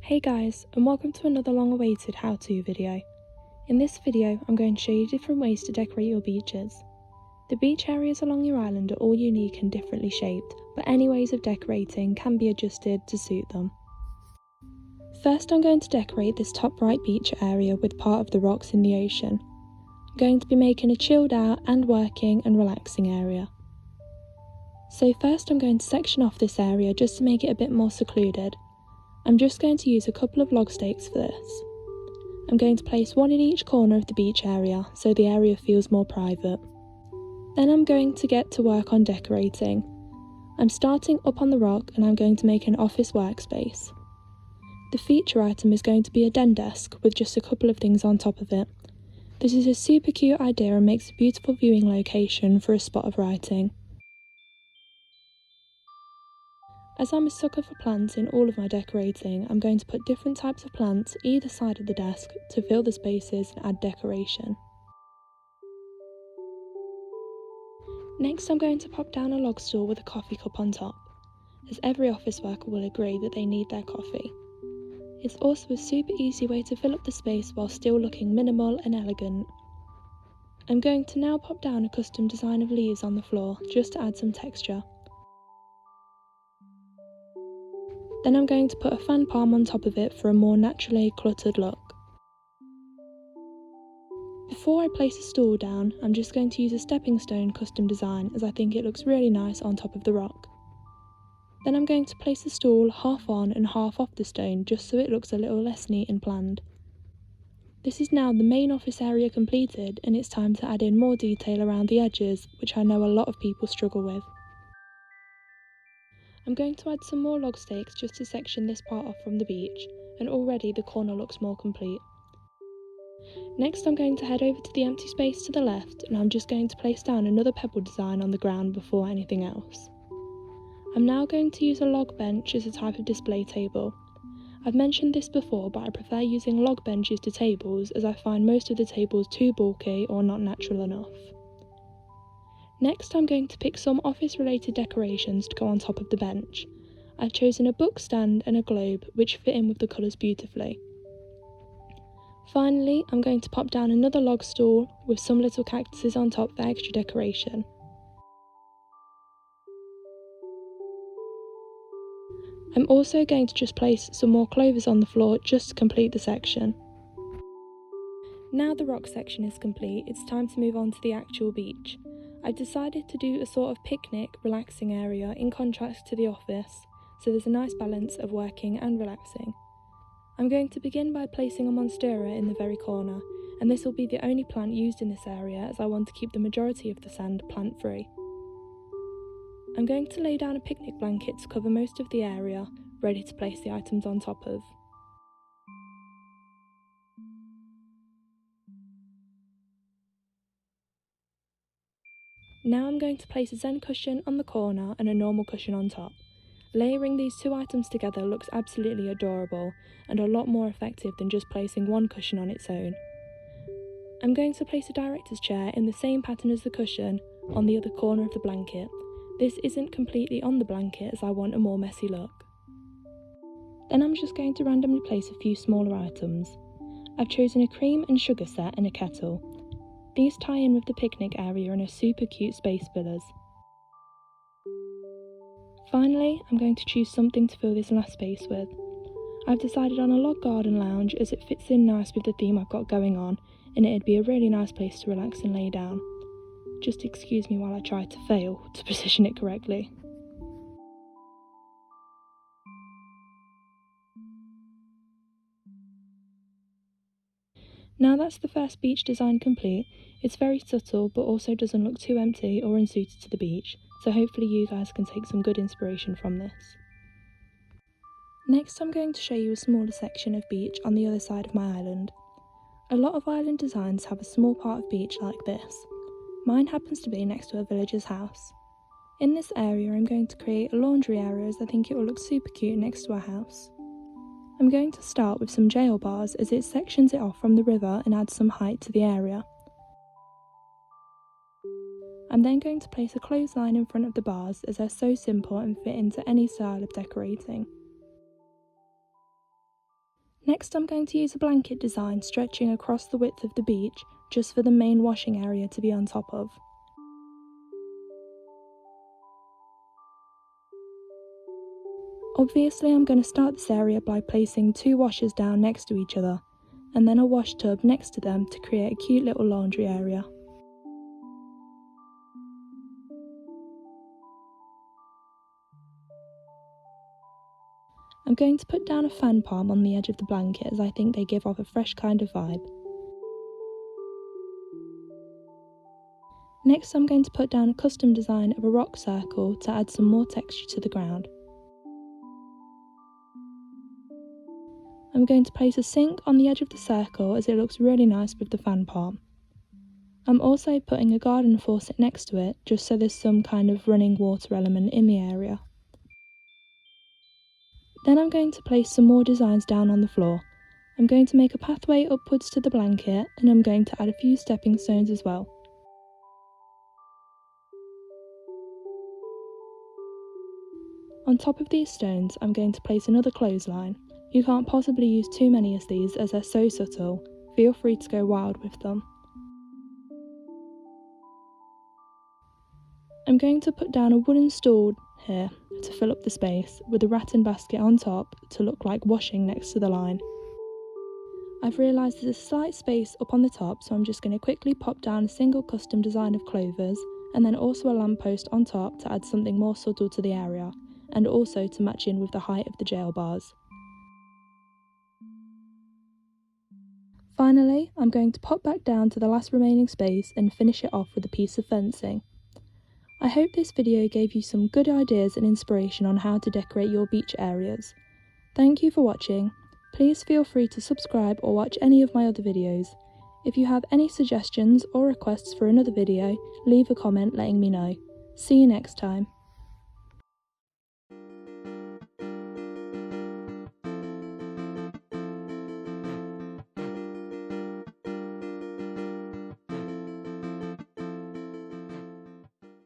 Hey guys, and welcome to another long-awaited how-to video. In this video, I'm going to show you different ways to decorate your beaches. The beach areas along your island are all unique and differently shaped, but any ways of decorating can be adjusted to suit them. First, I'm going to decorate this top right beach area with part of the rocks in the ocean. I'm going to be making a chilled out and working and relaxing area. So first I'm going to section off this area just to make it a bit more secluded. I'm just going to use a couple of log stakes for this. I'm going to place one in each corner of the beach area so the area feels more private. Then I'm going to get to work on decorating. I'm starting up on the rock and I'm going to make an office workspace. The feature item is going to be a den desk with just a couple of things on top of it. This is a super cute idea and makes a beautiful viewing location for a spot of writing. As I'm a sucker for plants in all of my decorating, I'm going to put different types of plants either side of the desk to fill the spaces and add decoration. Next I'm going to pop down a log stool with a coffee cup on top, as every office worker will agree that they need their coffee. It's also a super easy way to fill up the space while still looking minimal and elegant. I'm going to now pop down a custom design of leaves on the floor just to add some texture. Then I'm going to put a fan palm on top of it for a more naturally cluttered look. Before I place a stool down, I'm just going to use a stepping stone custom design as I think it looks really nice on top of the rock. Then I'm going to place the stool half on and half off the stone just so it looks a little less neat and planned. This is now the main office area completed and it's time to add in more detail around the edges, which I know a lot of people struggle with. I'm going to add some more log stakes just to section this part off from the beach, and already the corner looks more complete. Next I'm going to head over to the empty space to the left and I'm just going to place down another pebble design on the ground before anything else. I'm now going to use a log bench as a type of display table. I've mentioned this before, but I prefer using log benches to tables as I find most of the tables too bulky or not natural enough. Next I'm going to pick some office related decorations to go on top of the bench. I've chosen a book stand and a globe which fit in with the colours beautifully. Finally I'm going to pop down another log stool with some little cactuses on top for extra decoration. I'm also going to just place some more clovers on the floor just to complete the section. Now the rock section is complete, it's time to move on to the actual beach. I've decided to do a sort of picnic, relaxing area in contrast to the office, so there's a nice balance of working and relaxing. I'm going to begin by placing a monstera in the very corner, and this will be the only plant used in this area as I want to keep the majority of the sand plant free. I'm going to lay down a picnic blanket to cover most of the area, ready to place the items on top of. Now I'm going to place a zen cushion on the corner and a normal cushion on top. Layering these two items together looks absolutely adorable and a lot more effective than just placing one cushion on its own. I'm going to place a director's chair in the same pattern as the cushion on the other corner of the blanket. This isn't completely on the blanket as I want a more messy look. Then I'm just going to randomly place a few smaller items. I've chosen a cream and sugar set and a kettle. These tie in with the picnic area and are super cute space fillers. Finally, I'm going to choose something to fill this last space with. I've decided on a log garden lounge as it fits in nice with the theme I've got going on, and it'd be a really nice place to relax and lay down. Just excuse me while I try to fail to position it correctly. Now that's the first beach design complete. It's very subtle but also doesn't look too empty or unsuited to the beach, so hopefully you guys can take some good inspiration from this. Next I'm going to show you a smaller section of beach on the other side of my island. A lot of island designs have a small part of beach like this. Mine happens to be next to a villager's house. In this area I'm going to create a laundry area as I think it will look super cute next to our house. I'm going to start with some jail bars as it sections it off from the river and adds some height to the area. I'm then going to place a clothesline in front of the bars as they're so simple and fit into any style of decorating. Next I'm going to use a blanket design stretching across the width of the beach just for the main washing area to be on top of. Obviously I'm going to start this area by placing 2 washers down next to each other, and then a wash tub next to them to create a cute little laundry area. I'm going to put down a fan palm on the edge of the blanket as I think they give off a fresh kind of vibe. Next I'm going to put down a custom design of a rock circle to add some more texture to the ground. I'm going to place a sink on the edge of the circle as it looks really nice with the fan palm. I'm also putting a garden faucet next to it just so there's some kind of running water element in the area. Then I'm going to place some more designs down on the floor. I'm going to make a pathway upwards to the blanket and I'm going to add a few stepping stones as well. On top of these stones I'm going to place another clothesline. You can't possibly use too many of these as they're so subtle, feel free to go wild with them. I'm going to put down a wooden stool here to fill up the space with a rattan basket on top to look like washing next to the line. I've realised there's a slight space up on the top, so I'm just going to quickly pop down a single custom design of clovers and then also a lamppost on top to add something more subtle to the area and also to match in with the height of the jail bars. Finally, I'm going to pop back down to the last remaining space and finish it off with a piece of fencing. I hope this video gave you some good ideas and inspiration on how to decorate your beach areas. Thank you for watching. Please feel free to subscribe or watch any of my other videos. If you have any suggestions or requests for another video, leave a comment letting me know. See you next time.